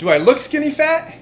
Do I look skinny fat?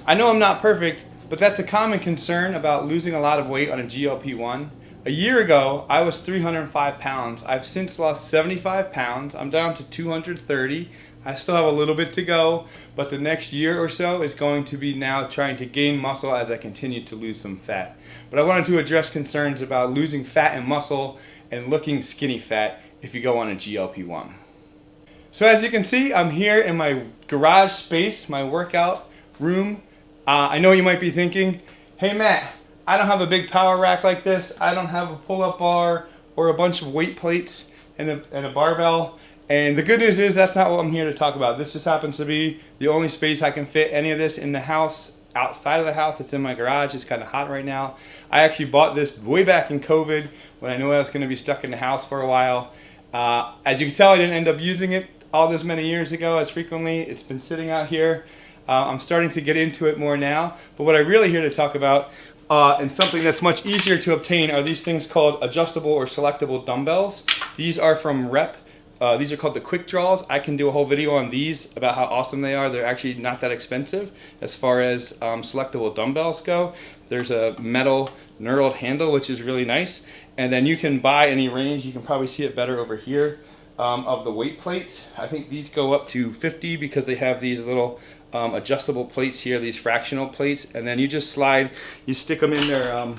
I know I'm not perfect, but that's a common concern about losing a lot of weight on a GLP-1. A year ago, I was 305 pounds. I've since lost 75 pounds. I'm down to 230. I still have a little bit to go, but the next year or so is going to be now trying to gain muscle as I continue to lose some fat. But I wanted to address concerns about losing fat and muscle and looking skinny fat if you go on a GLP-1. So as you can see, I'm here in my garage space, my workout room. I know you might be thinking, hey Matt, I don't have a big power rack like this. I don't have a pull-up bar or a bunch of weight plates and a barbell. And the good news is that's not what I'm here to talk about. This just happens to be the only space I can fit any of this in the house. Outside of the house, it's in my garage. It's kind of hot right now. I actually bought this way back in COVID when I knew I was going to be stuck in the house for a while. As you can tell, I didn't end up using it all those many years ago as frequently. It's been sitting out here. I'm starting to get into it more now. But what I'm really here to talk about and something that's much easier to obtain are these things called adjustable or selectable dumbbells. These are from Rep. These are called the Quickdraws. I can do a whole video on these about how awesome they are. They're actually not that expensive as far as selectable dumbbells go. There's a metal knurled handle, which is really nice. And then you can buy any range. You can probably see it better over here of the weight plates. I think these go up to 50 because they have these little adjustable plates here, these fractional plates. And then you just slide, you stick them in their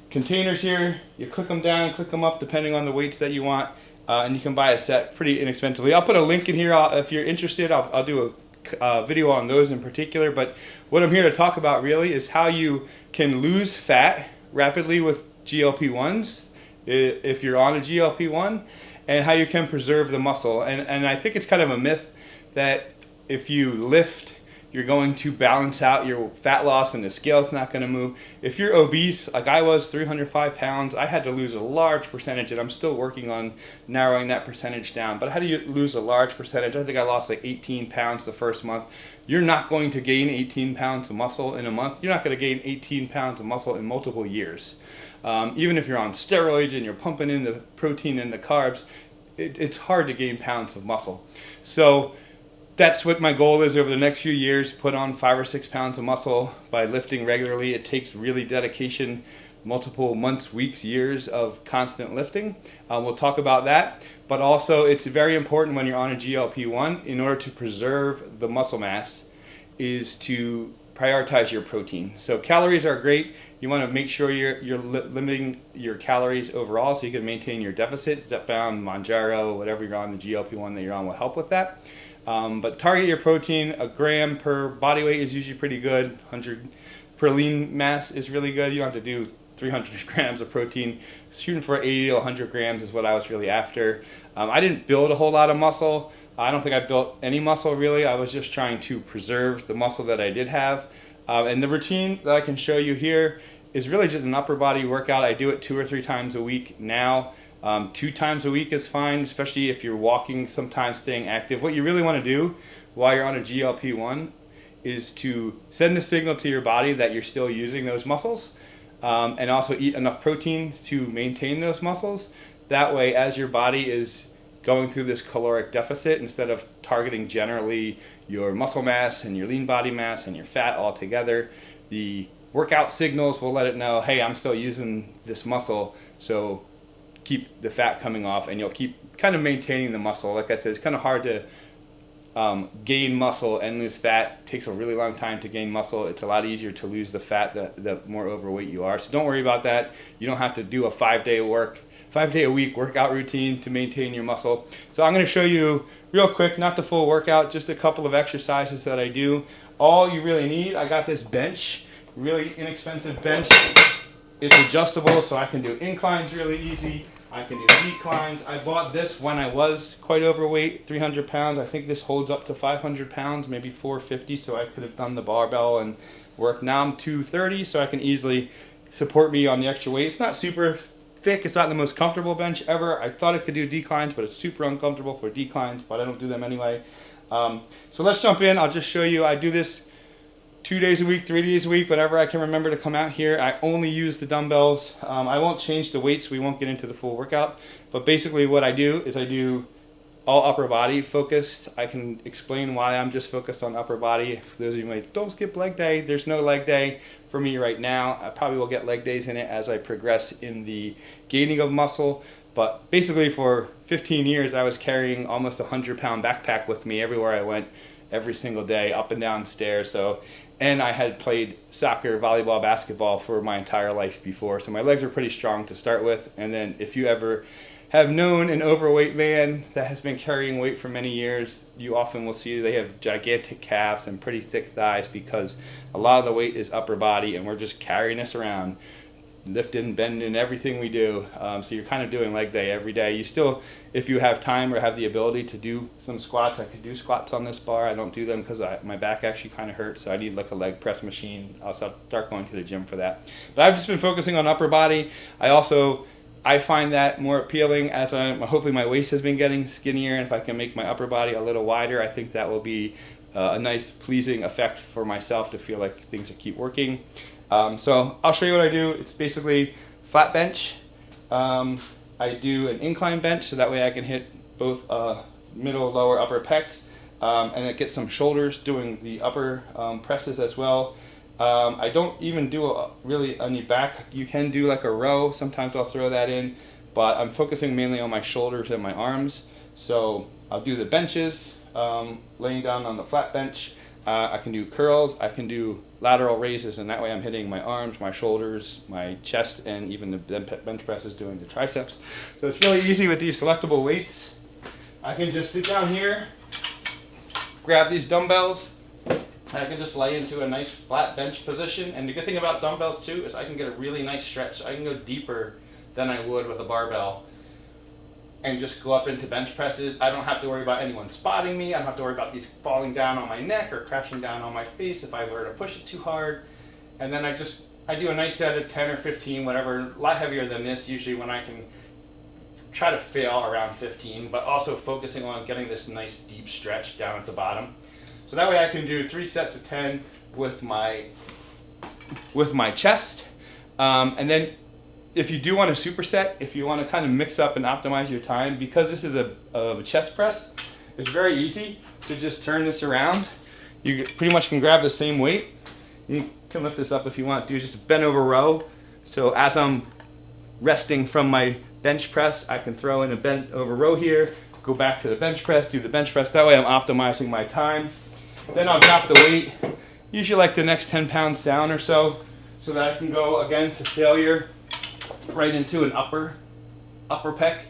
containers here. You click them down, click them up, depending on the weights that you want. And you can buy a set pretty inexpensively. I'll put a link in here. If you're interested, I'll do a video on those in particular. But what I'm here to talk about really is how you can lose fat rapidly with GLP-1s if you're on a GLP-1, and how you can preserve the muscle. And I think it's kind of a myth that if you lift, you're going to balance out your fat loss and the scale's not going to move. If you're obese, like I was, 305 pounds, I had to lose a large percentage, and I'm still working on narrowing that percentage down. But how do you lose a large percentage? I think I lost like 18 pounds the first month. You're not going to gain 18 pounds of muscle in a month. You're not going to gain 18 pounds of muscle in multiple years. Even if you're on steroids and you're pumping in the protein and the carbs, it's hard to gain pounds of muscle. So that's what my goal is over the next few years, put on 5 or 6 pounds of muscle by lifting regularly. It takes really dedication, multiple months, weeks, years of constant lifting. We'll talk about that. But also it's very important when you're on a GLP-1, in order to preserve the muscle mass, is to prioritize your protein. So calories are great. You want to make sure you're limiting your calories overall so you can maintain your deficit. Zepbound, Manjaro, whatever you're on, the GLP-1 that you're on will help with that. But target your protein. 1 gram per body weight is usually pretty good. 100 per lean mass is really good. You don't have to do 300 grams of protein. Shooting for 80 to 100 grams is what I was really after. I didn't build a whole lot of muscle. I don't think I built any muscle really. I was just trying to preserve the muscle that I did have. And the routine that I can show you here is really just an upper body workout. I do it 2 or 3 times a week now. 2 times a week is fine, especially if you're walking, sometimes staying active. What you really want to do while you're on a GLP-1 is to send the signal to your body that you're still using those muscles, and also eat enough protein to maintain those muscles. That way, as your body is going through this caloric deficit, instead of targeting generally your muscle mass and your lean body mass and your fat all together, the workout signals will let it know, hey, I'm still using this muscle, so keep the fat coming off, and you'll keep kind of maintaining the muscle. Like I said, it's kind of hard to gain muscle and lose fat. It takes a really long time to gain muscle. It's a lot easier to lose the fat the more overweight you are. So don't worry about that. You don't have to do a 5-day-a-week workout routine to maintain your muscle. So I'm going to show you real quick, not the full workout, just a couple of exercises that I do. All you really need, I got this bench, really inexpensive bench. It's adjustable, so I can do inclines really easy. I can do declines. I bought this when I was quite overweight, 300 pounds. I think this holds up to 500 pounds, maybe 450, so I could have done the barbell and work. Now I'm 230, so I can easily support me on the extra weight. It's not super thick. It's not the most comfortable bench ever. I thought it could do declines, but it's super uncomfortable for declines, but I don't do them anyway. So let's jump in. I'll just show you. I do this 2 days a week, 3 days a week, whenever I can remember to come out here. I only use the dumbbells. I won't change the weights. We won't get into the full workout. But basically what I do is I do all upper body focused. I can explain why I'm just focused on upper body. For those of you who might, don't skip leg day. There's no leg day for me right now. I probably will get leg days in it as I progress in the gaining of muscle. But basically for 15 years, I was carrying almost a 100-pound backpack with me everywhere I went, every single day, up and down stairs. And I had played soccer, volleyball, basketball for my entire life before. So my legs were pretty strong to start with. And then if you ever have known an overweight man that has been carrying weight for many years, you often will see they have gigantic calves and pretty thick thighs because a lot of the weight is upper body and we're just carrying this around, lifting, bending, everything we do. So you're kind of doing leg day every day. You still, if you have time or have the ability to do some squats, I could do squats on this bar. I don't do them because my back actually kind of hurts, so I need like a leg press machine. I'll start going to the gym for that. But I've just been focusing on upper body. I find that more appealing as hopefully my waist has been getting skinnier, and if I can make my upper body a little wider, I think that will be a nice pleasing effect for myself to feel like things keep working. So I'll show you what I do. It's basically flat bench. I do an incline bench so that way I can hit both middle, lower, upper pecs, and it gets some shoulders doing the upper presses as well. I don't even do really any back. You can do like a row. Sometimes I'll throw that in, but I'm focusing mainly on my shoulders and my arms. So I'll do the benches, laying down on the flat bench. I can do curls. I can do lateral raises, and that way I'm hitting my arms, my shoulders, my chest, and even the bench presses doing the triceps. So it's really easy with these selectable weights. I can just sit down here, grab these dumbbells. I can just lay into a nice flat bench position, and the good thing about dumbbells too is I can get a really nice stretch. So I can go deeper than I would with a barbell and just go up into bench presses. I don't have to worry about anyone spotting me. I don't have to worry about these falling down on my neck or crashing down on my face if I were to push it too hard. And then I do a nice set of 10 or 15, whatever, a lot heavier than this usually when I can try to fail around 15, but also focusing on getting this nice deep stretch down at the bottom. So that way I can do 3 sets of 10 with my chest. And then if you do want a superset, if you want to kind of mix up and optimize your time, because this is a chest press, it's very easy to just turn this around. You pretty much can grab the same weight. You can lift this up if you want to, just a bent over row. So as I'm resting from my bench press, I can throw in a bent over row here, go back to the bench press, do the bench press. That way I'm optimizing my time. Then I'll drop the weight, usually like the next 10 pounds down or so that I can go again to failure right into an upper pec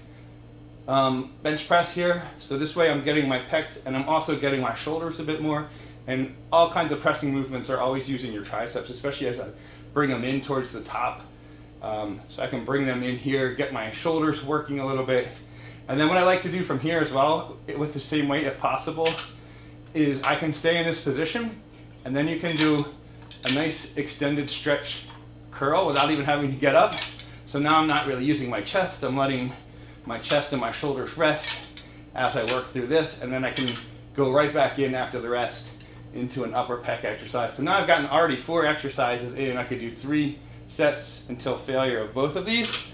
bench press here. So this way I'm getting my pecs and I'm also getting my shoulders a bit more, and all kinds of pressing movements are always using your triceps, especially as I bring them in towards the top. So I can bring them in here, get my shoulders working a little bit. And then what I like to do from here as well, with the same weight if possible, is I can stay in this position, and then you can do a nice extended stretch curl without even having to get up. So now I'm not really using my chest, I'm letting my chest and my shoulders rest as I work through this, and then I can go right back in after the rest into an upper pec exercise. So now I've gotten already 4 exercises in. I could do 3 sets until failure of both of these,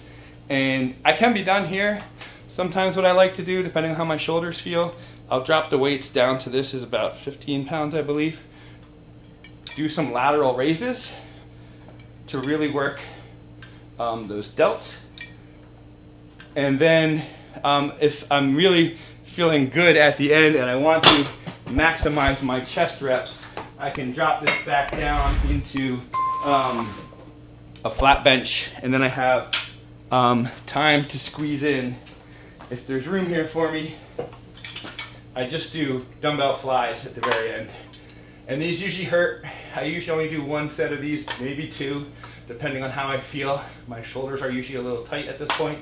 and I can be done here. Sometimes what I like to do, depending on how my shoulders feel, I'll drop the weights down to this is about 15 pounds, I believe. Do some lateral raises to really work those delts. And then if I'm really feeling good at the end and I want to maximize my chest reps, I can drop this back down into a flat bench, and then I have time to squeeze in. If there's room here for me, I just do dumbbell flies at the very end. And these usually hurt. I usually only do 1 set of these, maybe 2, depending on how I feel. My shoulders are usually a little tight at this point.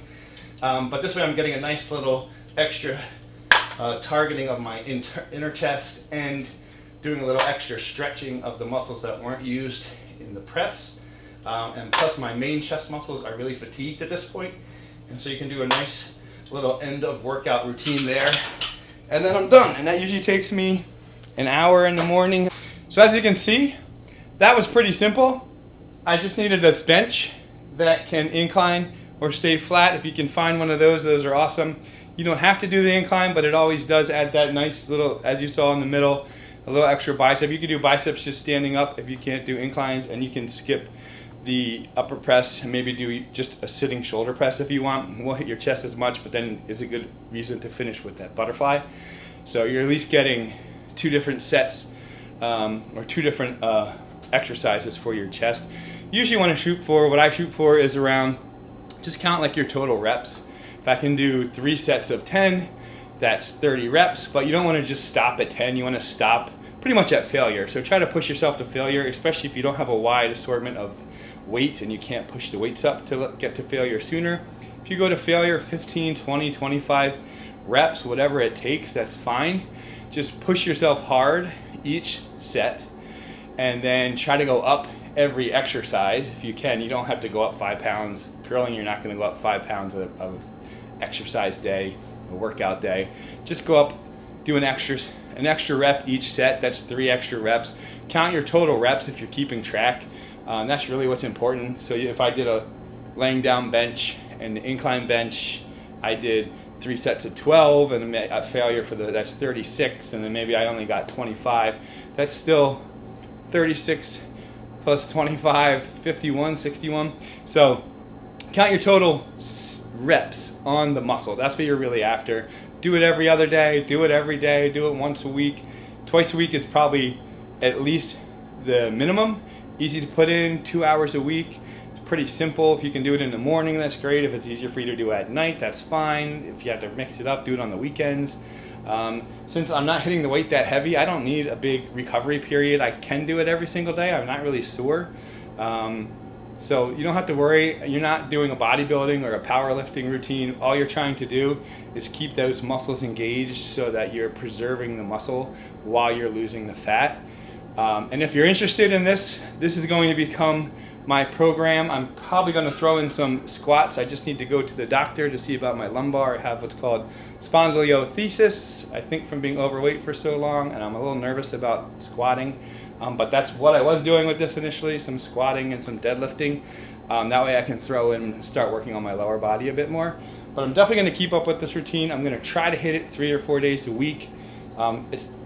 But this way I'm getting a nice little extra targeting of my inner chest and doing a little extra stretching of the muscles that weren't used in the press. And plus my main chest muscles are really fatigued at this point. And so you can do a nice little end of workout routine there. And then I'm done. And that usually takes me an hour in the morning. So as you can see, that was pretty simple. I just needed this bench that can incline or stay flat. If you can find one of those are awesome. You don't have to do the incline, but it always does add that nice little, as you saw in the middle, a little extra bicep. You can do biceps just standing up if you can't do inclines, and you can skip the upper press and maybe do just a sitting shoulder press if you want. It won't hit your chest as much, but then is a good reason to finish with that butterfly. So you're at least getting 2 different sets or 2 different exercises for your chest. Usually want to shoot for, what I shoot for is around, just count like your total reps. If I can do 3 sets of 10, that's 30 reps, but you don't want to just stop at 10. You want to stop pretty much at failure. So try to push yourself to failure, especially if you don't have a wide assortment of weights and you can't push the weights up to get to failure sooner. If you go to failure 15, 20, 25 reps, whatever it takes, that's fine. Just push yourself hard each set and then try to go up every exercise if you can. You don't have to go up 5 pounds. Curling, you're not going to go up 5 pounds of exercise day, a workout day. Just go up, do an extra rep each set. That's 3 extra reps. Count your total reps if you're keeping track. That's really what's important. So if I did a laying down bench and the incline bench, I did 3 sets of 12 and a failure for that's 36, and then maybe I only got 25. That's still 36 plus 25, 51, 61. So count your total reps on the muscle. That's what you're really after. Do it every other day, do it every day, do it once a week. Twice a week is probably at least the minimum. Easy to put in, 2 hours a week. It's pretty simple. If you can do it in the morning, that's great. If it's easier for you to do at night, that's fine. If you have to mix it up, do it on the weekends. Since I'm not hitting the weight that heavy, I don't need a big recovery period. I can do it every single day. I'm not really sore. So you don't have to worry. You're not doing a bodybuilding or a powerlifting routine. All you're trying to do is keep those muscles engaged so that you're preserving the muscle while you're losing the fat. And if you're interested in this is going to become my program. I'm probably going to throw in some squats. I just need to go to the doctor to see about my lumbar. I have what's called spondylolisthesis, I think from being overweight for so long, and I'm a little nervous about squatting. But that's what I was doing with this initially, some squatting and some deadlifting. That way I can throw in and start working on my lower body a bit more. But I'm definitely going to keep up with this routine. I'm going to try to hit it 3 or 4 days a week.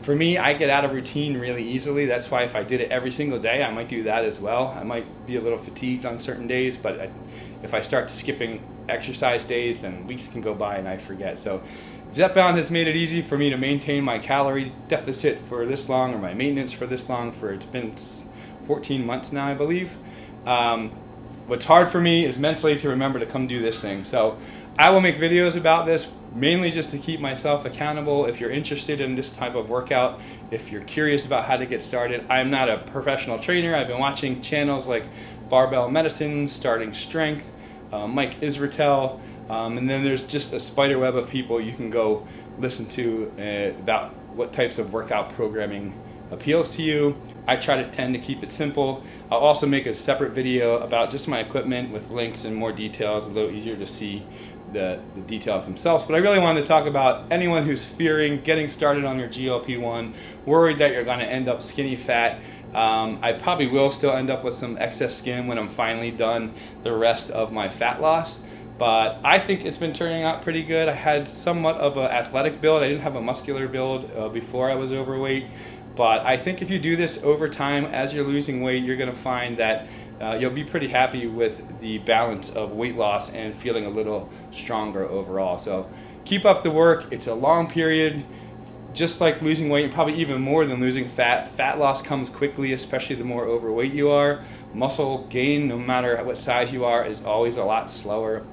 For me, I get out of routine really easily. That's why if I did it every single day, I might do that as well. I might be a little fatigued on certain days, but if I start skipping exercise days, then weeks can go by and I forget. So Zepbound has made it easy for me to maintain my calorie deficit for this long, or my maintenance for this long. It's been 14 months now, I believe. What's hard for me is mentally to remember to come do this thing. So I will make videos about this, mainly just to keep myself accountable. If you're interested in this type of workout, if you're curious about how to get started, I'm not a professional trainer. I've been watching channels like Barbell Medicine, Starting Strength, Mike Israetel, and then there's just a spider web of people you can go listen to about what types of workout programming appeals to you. I tend to keep it simple. I'll also make a separate video about just my equipment with links and more details, a little easier to see the details themselves. But I really wanted to talk about anyone who's fearing getting started on your GLP-1, worried that you're going to end up skinny fat. I probably will still end up with some excess skin when I'm finally done the rest of my fat loss. But I think it's been turning out pretty good. I had somewhat of an athletic build. I didn't have a muscular build before I was overweight. But I think if you do this over time, as you're losing weight, you're going to find that you'll be pretty happy with the balance of weight loss and feeling a little stronger overall. So keep up the work. It's a long period. Just like losing weight, probably even more than losing fat. Fat loss comes quickly, especially the more overweight you are. Muscle gain, no matter what size you are, is always a lot slower.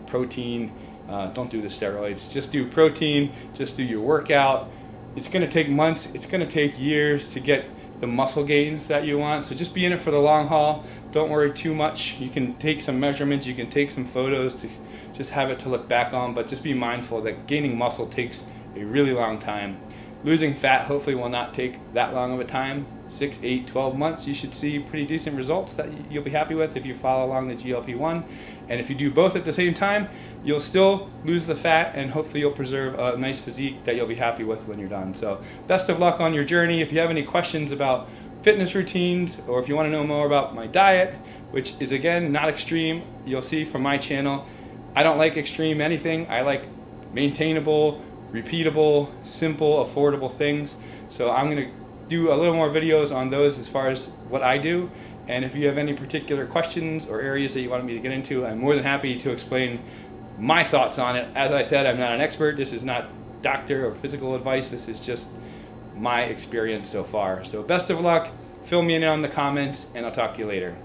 Protein, don't do the steroids. Just do protein, just do your workout. It's going to take months, it's going to take years to get the muscle gains that you want. So just be in it for the long haul. Don't worry too much. You can take some measurements, you can take some photos to just have it to look back on, but just be mindful that gaining muscle takes a really long time. Losing fat hopefully will not take that long of a time. 6, 8, 12 months, you should see pretty decent results that you'll be happy with if you follow along the GLP-1. And if you do both at the same time, you'll still lose the fat and hopefully you'll preserve a nice physique that you'll be happy with when you're done. So best of luck on your journey. If you have any questions about fitness routines, or if you want to know more about my diet, which is again not extreme, you'll see from my channel, I don't like extreme anything. I like maintainable, repeatable, simple, affordable things. So I'm going to do a little more videos on those as far as what I do. And if you have any particular questions or areas that you want me to get into, I'm more than happy to explain my thoughts on it. As I said, I'm not an expert. This is not doctor or physical advice. This is just my experience so far. So best of luck. Fill me in on the comments, and I'll talk to you later.